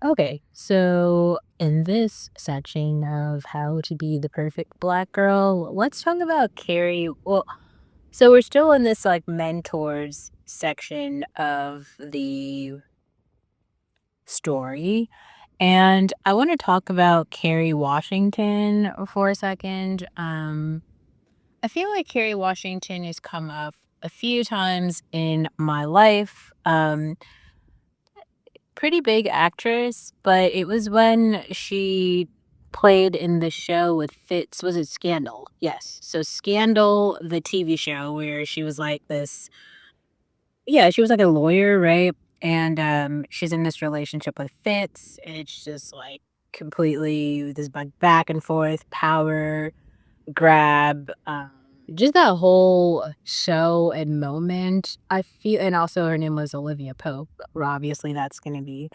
Okay, so in this section of how to be the perfect black girl, let's talk about Carrie. Well, so we're still in this like mentors section of the story, and I want to talk about Kerry Washington for a second. I feel like Kerry Washington has come up a few times in my life. Pretty big actress, but it was when she played in the show with Fitz. Was it Scandal? Yes. So Scandal, the TV show where she was like this, yeah, she was like a lawyer, right? And she's in this relationship with Fitz, and it's just like completely this back and forth power grab. Just that whole show and moment, I feel, and also her name was Olivia Pope. Well, obviously, that's going to be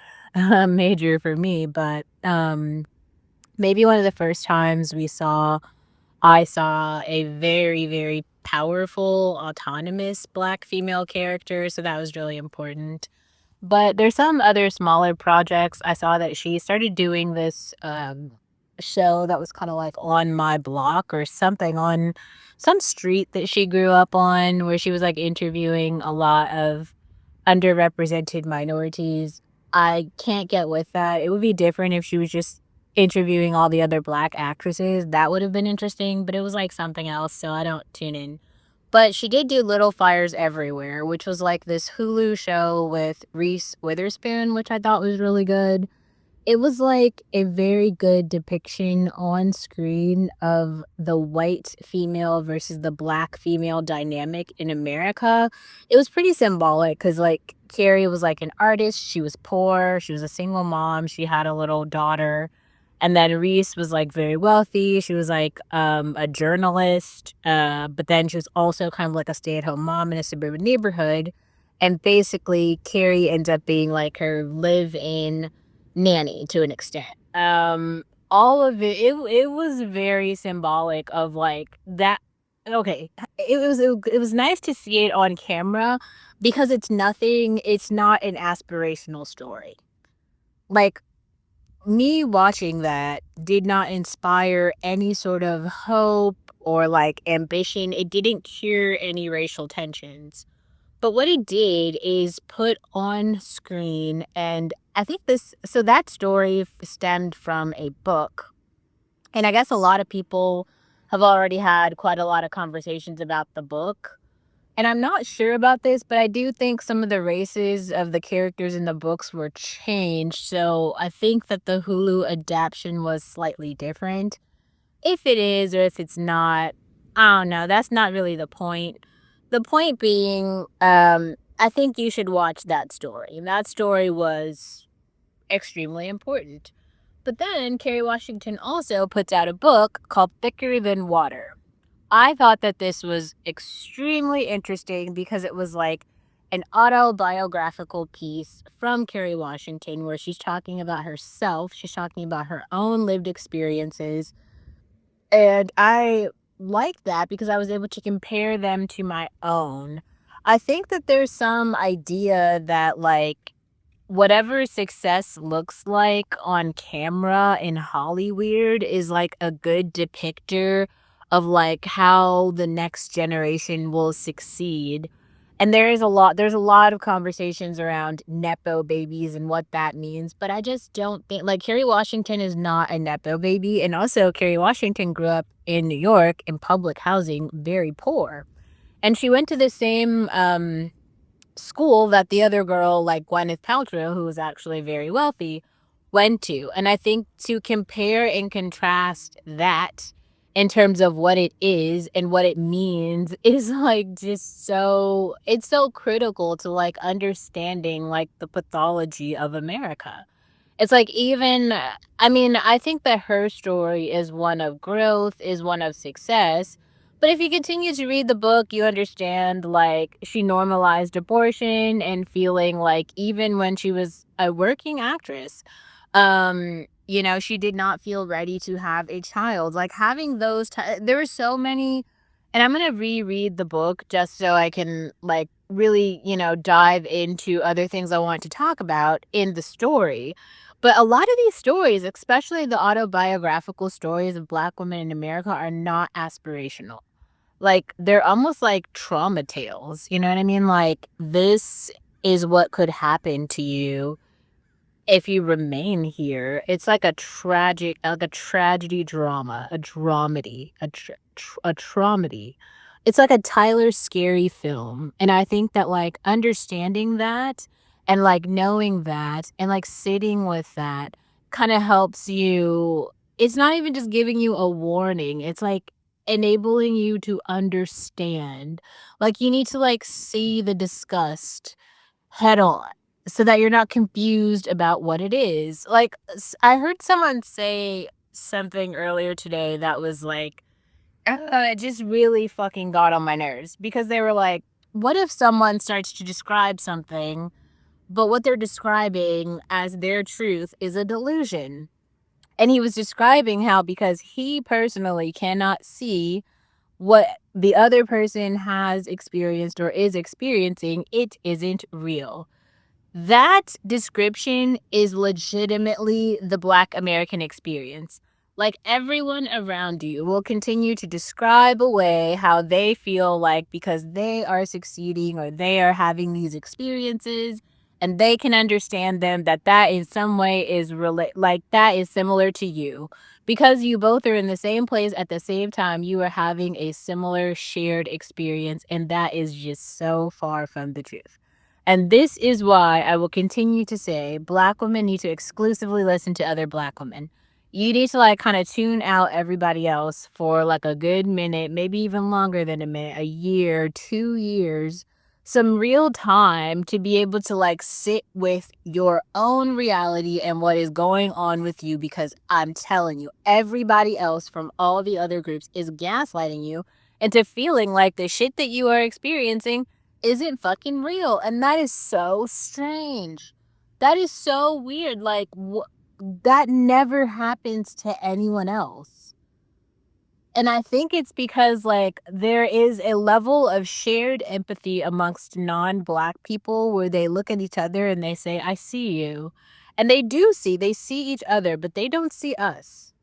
major for me, but maybe one of the first times I saw a very, very powerful, autonomous Black female character. So that was really important. But there's some other smaller projects. I saw that she started doing this show that was kind of like on my block or something on some street that she grew up on, where she was like interviewing a lot of underrepresented minorities. I can't get with that. It would be different if she was just interviewing all the other Black actresses. That would have been interesting, but it was like something else, so I don't tune in. But she did do Little Fires Everywhere, which was like this Hulu show with Reese Witherspoon, which I thought was really good. It was like a very good depiction on screen of the white female versus the Black female dynamic in America. It was pretty symbolic because, like, Carrie was like an artist. She was poor. She was a single mom. She had a little daughter. And then Reese was like very wealthy. She was like a journalist. But then she was also kind of like a stay at home mom in a suburban neighborhood. And basically, Carrie ends up being like her live in nanny to an extent. All of it was very symbolic of like that. Okay, it was nice to see it on camera because it's not an aspirational story. Like, me watching that did not inspire any sort of hope or like ambition. It didn't cure any racial tensions. But what it did is put on screen, and I think so that story stemmed from a book. And I guess a lot of people have already had quite a lot of conversations about the book. And I'm not sure about this, but I do think some of the races of the characters in the books were changed. So I think that the Hulu adaptation was slightly different. If it is or if it's not, I don't know. That's not really the point. The point being, I think you should watch that story. That story was extremely important. But then Kerry Washington also puts out a book called Thicker Than Water. I thought that this was extremely interesting because it was like an autobiographical piece from Kerry Washington where she's talking about herself, she's talking about her own lived experiences, and I liked that because I was able to compare them to my own. I think that there's some idea that, like, whatever success looks like on camera in Hollywood is like a good depictor of like how the next generation will succeed. And there's a lot of conversations around nepo babies and what that means, but I just don't think like Kerry Washington is not a nepo baby, and also Kerry Washington grew up in New York in public housing, very poor. And she went to the same school that the other girl, like Gwyneth Paltrow, who was actually very wealthy, went to. And I think to compare and contrast that in terms of what it is and what it means is like just it's so critical to like understanding like the pathology of America. It's like even I mean, I think that her story is one of growth, is one of success. But if you continue to read the book, you understand like she normalized abortion and feeling like even when she was a working actress, she did not feel ready to have a child. Like having there were so many, and I'm gonna reread the book just so I can like really, dive into other things I want to talk about in the story. But a lot of these stories, especially the autobiographical stories of Black women in America, are not aspirational. Like, they're almost like trauma tales, you know what I mean? Like, this is what could happen to you if you remain here. It's like a tragedy drama, a dramedy, a traumedy. It's like a Tyler Scary film, and I think that, like, understanding that and, like, knowing that and, like, sitting with that kinda helps you. It's not even just giving you a warning, it's, like, enabling you to understand. Like, you need to, like, see the disgust head on so that you're not confused about what it is. Like, I heard someone say something earlier today that was like, it just really fucking got on my nerves because they were like, what if someone starts to describe something, but what they're describing as their truth is a delusion? And he was describing how because he personally cannot see what the other person has experienced or is experiencing, it isn't real. That description is legitimately the Black American experience. Like, everyone around you will continue to describe away how they feel like because they are succeeding or they are having these experiences and they can understand them, that that in some way is like that is similar to you. Because you both are in the same place at the same time, you are having a similar shared experience, and that is just so far from the truth. And this is why I will continue to say Black women need to exclusively listen to other Black women. You need to like kind of tune out everybody else for like a good minute, maybe even longer than a minute, a year, 2 years, some real time to be able to like sit with your own reality and what is going on with you. Because I'm telling you, everybody else from all the other groups is gaslighting you into feeling like the shit that you are experiencing isn't fucking real, and that is so strange. That is so weird, like, that never happens to anyone else, and I think it's because, like, there is a level of shared empathy amongst non-Black people where they look at each other and they say, "I see you," and they see each other, but they don't see us.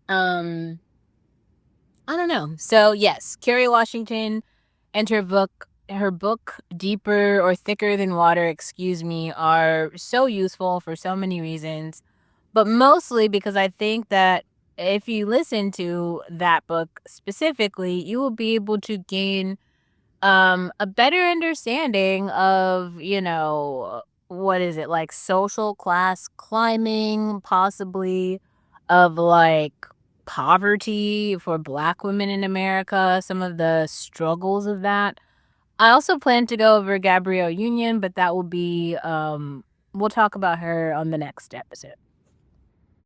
Um, I don't know. So, yes, Kerry Washington and her book Deeper or Thicker Than Water, excuse me, are so useful for so many reasons, but mostly because I think that if you listen to that book specifically, you will be able to gain a better understanding of, what is it, like social class climbing, possibly, of like poverty for Black women in America, some of the struggles of that. I also plan to go over Gabrielle Union, but that will be we'll talk about her on the next episode.